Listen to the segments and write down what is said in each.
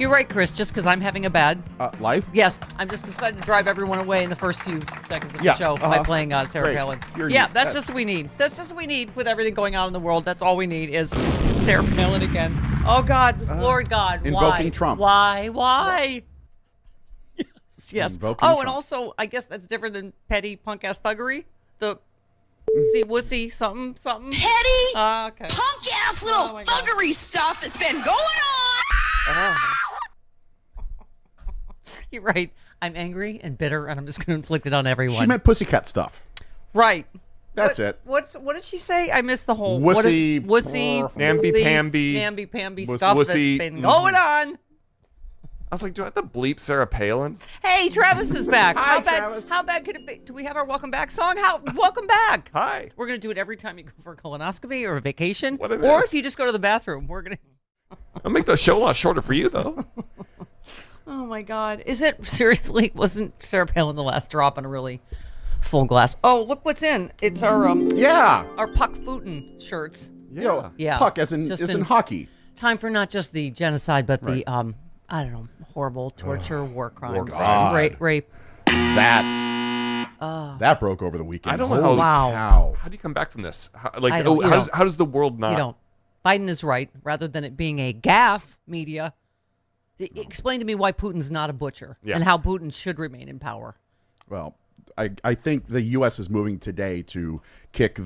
You're right, Chris. Just because I'm having a bad life? Yes. I'm just deciding to drive everyone away in the first few seconds of the show by playing Sarah Palin. That's just what we need. That's just what we need with everything going on in the world. That's all we need is Sarah Palin again. Oh, God. Lord God. Invoking why? Trump. Why? Yes. Invoking And Trump. also, I guess that's different than petty punk-ass thuggery. The wussy something. Petty, Okay. punk-ass little thuggery stuff that's been going on. You're right. I'm angry and bitter, and I'm just going to inflict it on everyone. She meant pussycat stuff. Right. That's it. What did she say? I missed the whole Wussy, namby-pamby stuff wussy, that's been going on. I was like, do I have to bleep Sarah Palin? Hey, Travis is back. Hi, Travis. How bad could it be? Do we have our welcome back song? Welcome back. Hi. We're going to do it every time you go for a colonoscopy or a vacation. What it or is. if you just go to the bathroom. We're going to... I'll make the show a lot shorter for you, though. Oh, my God. Is it seriously? Wasn't Sarah Palin the last drop on a really full glass? Oh, look what's in. It's our our Puck Futin shirts. Yeah. Puck as in hockey. Time for not just the genocide, but the I don't know, horrible torture, war crimes, rape. That broke over the weekend. I don't know Wow. How do you come back from this? How does the world not? You don't. Biden is right. Rather than it being a gaffe, media, explain to me why Putin's not a butcher and how Putin should remain in power. Well, I think the U.S. is moving today to kick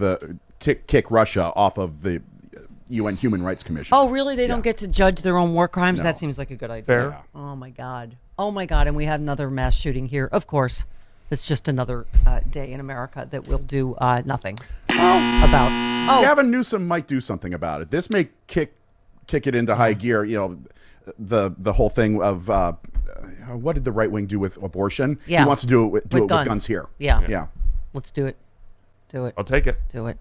Russia off of the UN Human Rights Commission. Oh, really? They don't get to judge their own war crimes? No. That seems like a good idea. Fair. Yeah. Oh, my God. And we have another mass shooting here. Of course. It's just another day in America that we'll do nothing about. Oh, Gavin Newsom might do something about it. This may kick it into high gear. You know, the whole thing of what did the right wing do with abortion? Yeah. He wants to do it with guns. guns here. Yeah. Let's do it. I'll take it. Do it.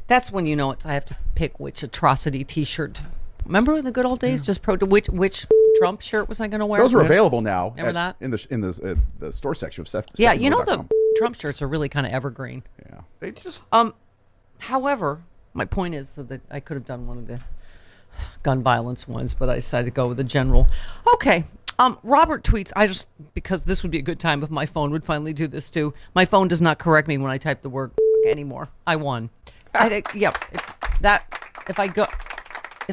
That's when you know it's. I have to pick which atrocity T-shirt. Remember in the good old days, just which Trump shirt was I going to wear? Those are available now. Remember that? in the store section of stuff. Yeah, you know the Trump shirts are really kind of evergreen. Yeah. They just. However, my point is that I could have done one of the gun violence ones, but I decided to go with the general. Okay. Robert tweets, because this would be a good time if my phone would finally do this too. My phone does not correct me when I type the word anymore. I won. I think, if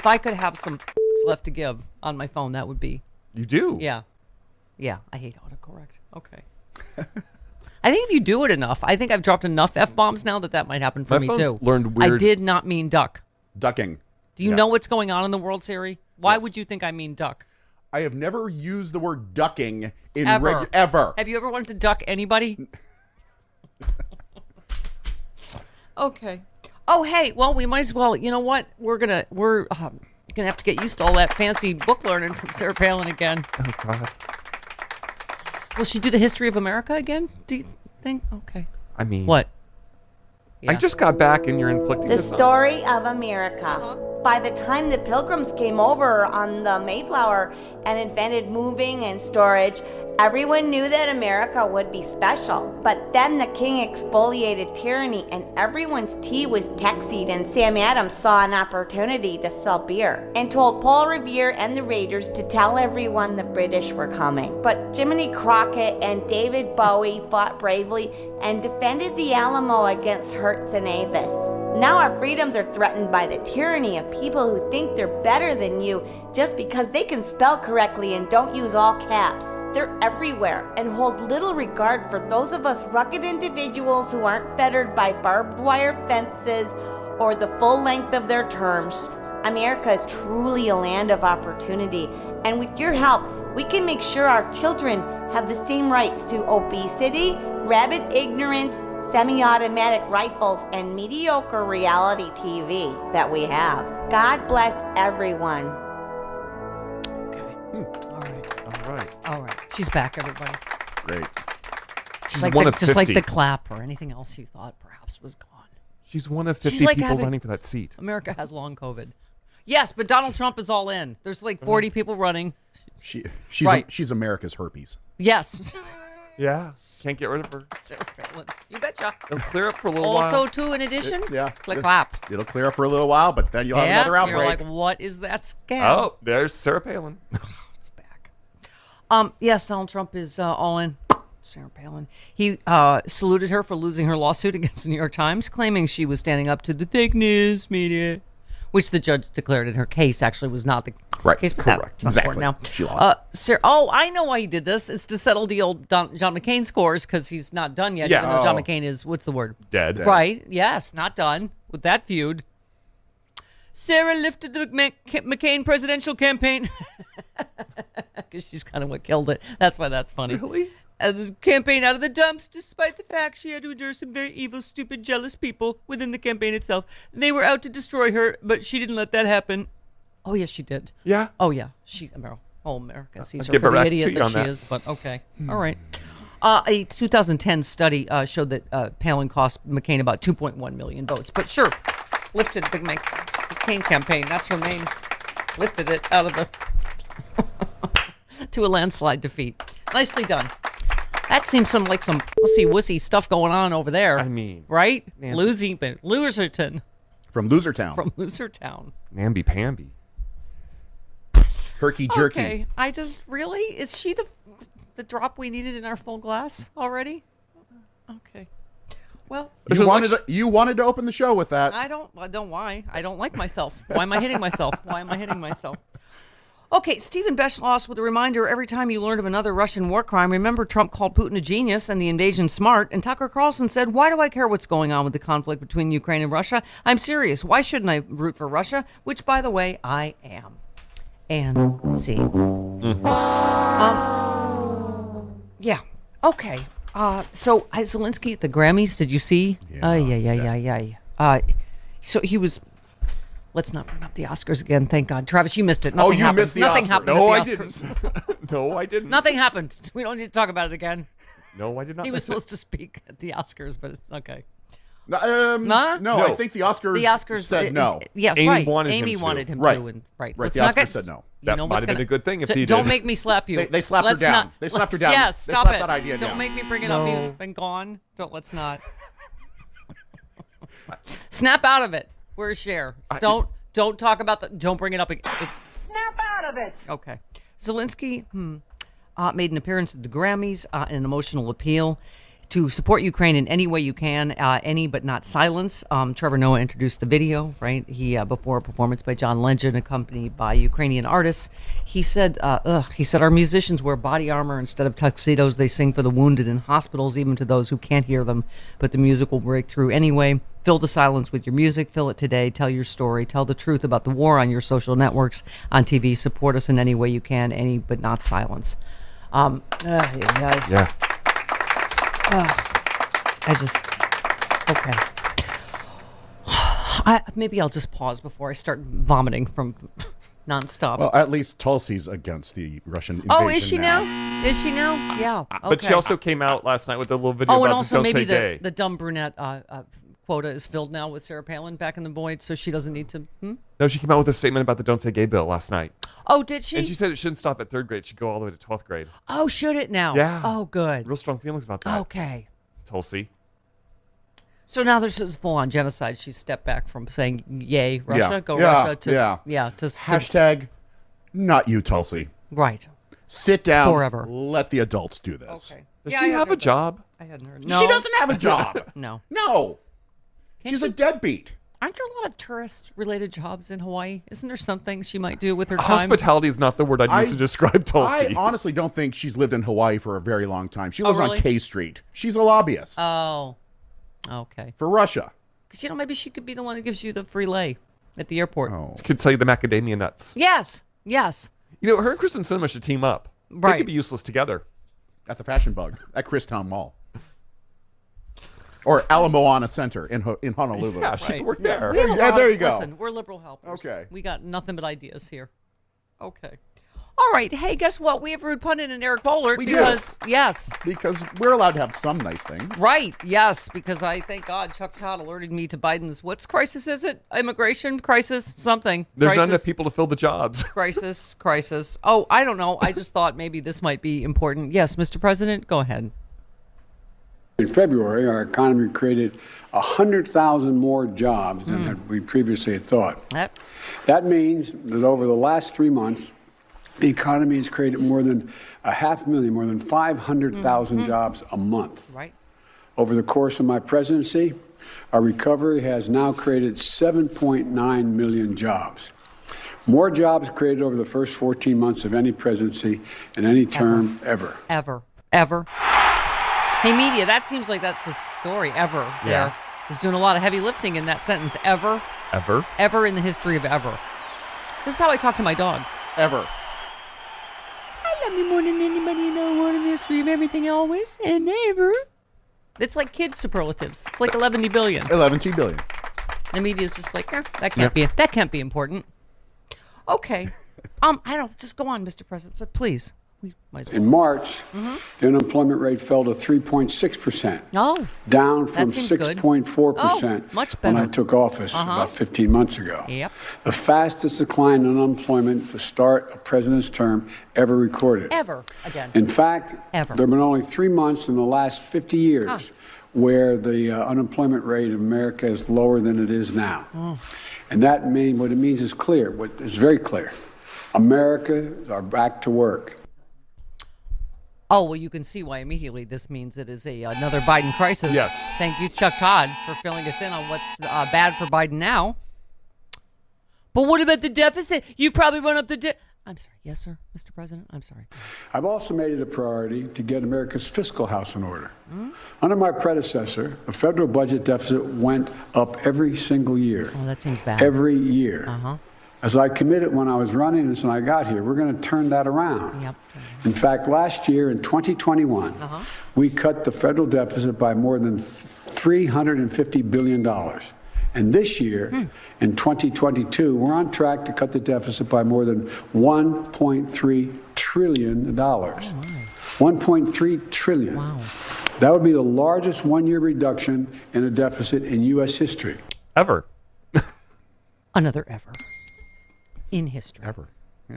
I could have some left to give on my phone, that would be. You do? Yeah. I hate autocorrect. Okay. I think if you do it enough, I think I've dropped enough F-bombs now that might happen for me too. Learned weird. I did not mean duck. Ducking. Do you know what's going on in the World Series? Why would you think I mean duck? I have never used the word ducking in Ever. ever. Have you ever wanted to duck anybody? Okay. Oh, hey. Well, we might as well. You know what? We're gonna have to get used to all that fancy book learning from Sarah Palin again. Oh God. Will she do the history of America again? Do you think? Okay. I mean, What? I just got back and you're inflicting The this on- story of America. By the time the Pilgrims came over on the Mayflower and invented moving and storage, everyone knew that America would be special. But then the king exfoliated tyranny and everyone's tea was taxied, and Sam Adams saw an opportunity to sell beer and told Paul Revere and the Raiders to tell everyone the British were coming. But Jiminy Crockett and David Bowie fought bravely and defended the Alamo against Hertz and Avis. Now our freedoms are threatened by the tyranny of people who think they're better than you just because they can spell correctly and don't use all caps. They're everywhere and hold little regard for those of us rugged individuals who aren't fettered by barbed wire fences or the full length of their terms. America is truly a land of opportunity, and with your help, we can make sure our children have the same rights to obesity, rabid ignorance, semi-automatic rifles, and mediocre reality TV that we have. God bless everyone. Okay. All right. She's back, everybody. Great. She's Like one the, of just 50. like the clap or anything else you thought perhaps was gone. She's one of 50 She's like people having- running for that seat. America has long COVID. Yes, but Donald Trump is all in. There's like 40 people running. She's Right. she's America's herpes. Yes. Yeah. Can't get rid of her. Sarah Palin. You betcha. It'll clear up for a little Also, while. too, in addition, Yeah. click clap. It'll clear up for a little while, but then you'll have another outbreak. You're like, what is that scam? Oh, there's Sarah Palin. It's back. Yes, Donald Trump is all in. Sarah Palin. He saluted her for losing her lawsuit against the New York Times, claiming she was standing up to the fake news media, which the judge declared in her case actually was not the case. But Correct. that's not important Exactly. now. She lost. Sarah, I know why he did this. It's to settle the old John McCain scores because he's not done yet. Yeah. Even though John Oh. McCain is, what's the word? Dead. Right. Yes, not done with that feud. Sarah lifted the McCain presidential campaign because she's kind of what killed it. That's why that's funny. Really? The campaign out of the dumps, despite the fact she had to endure some very evil, stupid, jealous people within the campaign itself. They were out to destroy her, but she didn't let that happen. Oh, yes, she did. Yeah. Oh, yeah. She's America sees her give for her the back idiot to you that on she that. is, but okay. All right. A 2010 study showed that Palin cost McCain about 2.1 million votes. But sure, lifted the McCain campaign. That's her name. Lifted it out of the to a landslide defeat. Nicely done. That seems some wussy stuff going on over there. I mean, right? Nancy. Loserton From Losertown. from Losertown. Namby-pamby. Herky jerky. Okay, I just really is she the drop we needed in our full glass already? Okay, well, You wanted to open the show with that. I don't why I don't like myself. Why am I hitting myself? Why am I hitting myself? Okay, Stephen Beschloss with a reminder: every time you learn of another Russian war crime, remember Trump called Putin a genius and the invasion smart. And Tucker Carlson said, "Why do I care what's going on with the conflict between Ukraine and Russia? I'm serious. Why shouldn't I root for Russia?" Which, by the way, I am. And see. Yeah. Okay. So Zelensky at the Grammys, did you see? Yeah. So he was. Let's not bring up the Oscars again. Thank God, Travis, you missed it. Nothing you happened. missed the Nothing Oscars. happened. No, at I the Oscars. didn't. No, I didn't. Nothing happened. We don't need to talk about it again. No, I did not. He was miss it. supposed to speak at the Oscars, but it's okay. No, No? I think the Oscars, said no. Yeah, Amy right. wanted Amy him to. wanted him Right. to, and right. Right, Let's the not Oscars get said no. That might have been a good thing if he Don't did. make me slap you. They slapped her Let's down. not- They slapped her let's- down. Yes, They stop slapped it. that idea Don't down. make me bring it up. He's been gone. Let's not. Snap out of it. Where's Cher? Don't talk about the. Don't bring it up. It's Snap out of it. okay. Zelensky made an appearance at the Grammys, an emotional appeal to support Ukraine in any way you can, any but not silence. Trevor Noah introduced the video, right? He before a performance by John Legend, accompanied by Ukrainian artists. He said, our musicians wear body armor instead of tuxedos. They sing for the wounded in hospitals, even to those who can't hear them. But the music will break through anyway. Fill the silence with your music. Fill it today. Tell your story. Tell the truth about the war on your social networks, on TV. Support us in any way you can, any but not silence. Yeah. Maybe I'll just pause before I start vomiting from nonstop. Well, at least Tulsi's against the Russian invasion. Oh, is she now? Is she now? Yeah. Okay. But she also came out last night with a little video and about also the Don't maybe Say Gay. the dumb brunette quota is filled now with Sarah Palin back in the void, so she doesn't need to. No, she came out with a statement about the Don't Say Gay bill last night. Oh, did she? And she said it shouldn't stop at 3rd grade. It should go all the way to 12th grade. Oh, should it now? Yeah. Oh, good. Real strong feelings about that. Okay. Tulsi. So now there's this full-on genocide. She's stepped back from saying "Yay, Russia, Yeah. go Yeah. Russia" to to Hashtag not you, Tulsi. right. Sit down. Forever. Let the adults do this. Okay. Does she have a job? I hadn't heard. She doesn't have a job. No. No. She's a deadbeat. Aren't there a lot of tourist-related jobs in Hawaii? Isn't there something she might do with her time? Hospitality is not the word I'd use to describe Tulsi. I honestly don't think she's lived in Hawaii for a very long time. She lives really? on K Street. She's a lobbyist Oh, okay. for Russia. Because maybe she could be the one that gives you the free lay at the airport. Oh. Could sell you the macadamia nuts. Yes. You know, her and Kristen Cinema should team up. Right. They could be useless together. At the Fashion Bug at Christown Mall. Or Ala Moana Center in Honolulu. Yeah, she Right. could work there. Yeah, there you go. Listen, we're liberal helpers. Okay. We got nothing but ideas here. Okay. All right. Hey, guess what? We have Rude Pundit and Eric Bollert We do. because yes. Because we're allowed to have some nice things. Right. Yes. Because I thank God Chuck Todd alerted me to Biden's what's crisis is it? Immigration crisis? Something. There's crisis. not enough people to fill the jobs. Crisis. Oh, I don't know. I just thought maybe this might be important. Yes, Mr. President, go ahead. In February, our economy created 100,000 more jobs than we previously had thought. Yep. That means that over the last 3 months, the economy has created more than 500,000, more than 500,000 jobs a month. Right. Over the course of my presidency, our recovery has now created 7.9 million jobs. More jobs created over the first 14 months of any presidency in any term ever. Ever. Hey, media, that seems like that's the story ever. Yeah. There. He's doing a lot of heavy lifting in that sentence. Ever in the history of ever. This is how I talk to my dogs. Ever. I love you more than anybody you know, in the history of everything, always and ever. It's like kid superlatives. It's like 11 billion. 11 billion. The media's just like, that can't be important. Okay. I don't, just go on, Mr. President, but please. We might as well. In March, the unemployment rate fell to 3.6%. Oh. Down from That seems good. 6.4% much when I better. took office about 15 months ago. Yep. The fastest decline in unemployment to start a president's term ever recorded. Ever. Again. In fact, Ever. there have been only 3 months in the last 50 years where the unemployment rate in America is lower than it is now. And that what it means is clear. What is very clear. Americans are back to work. Oh, well, you can see why immediately this means it is another Biden crisis. Yes. Thank you, Chuck Todd, for filling us in on what's bad for Biden now. But what about the deficit? You've probably run up the debt. I'm sorry. Yes, sir, Mr. President. I'm sorry. I've also made it a priority to get America's fiscal house in order. Under my predecessor, the federal budget deficit went up every single year. Oh, that seems bad. Every year. Uh-huh. As I committed when I was running this and I got here, we're going to turn that around. Yep. In fact, last year in 2021, we cut the federal deficit by more than $350 billion. And this year, in 2022, we're on track to cut the deficit by more than $1.3 trillion. $1.3 trillion. Wow. That would be the largest one-year reduction in a deficit in U.S. history. Ever. Another ever. In history. Ever. Yeah.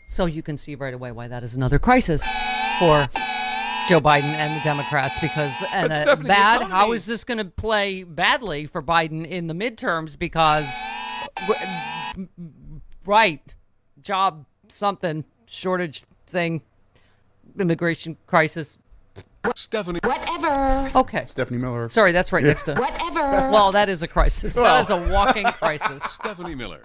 So you can see right away why that is another crisis for Joe Biden and the Democrats, because Stephanie, how economy- is this going to play badly for Biden in the midterms? Because, job something, shortage thing, immigration crisis. Stephanie. Whatever. Okay. Stephanie Miller. Sorry, that's right next to. Whatever. Well, that is a crisis. That is a walking crisis. Stephanie Miller.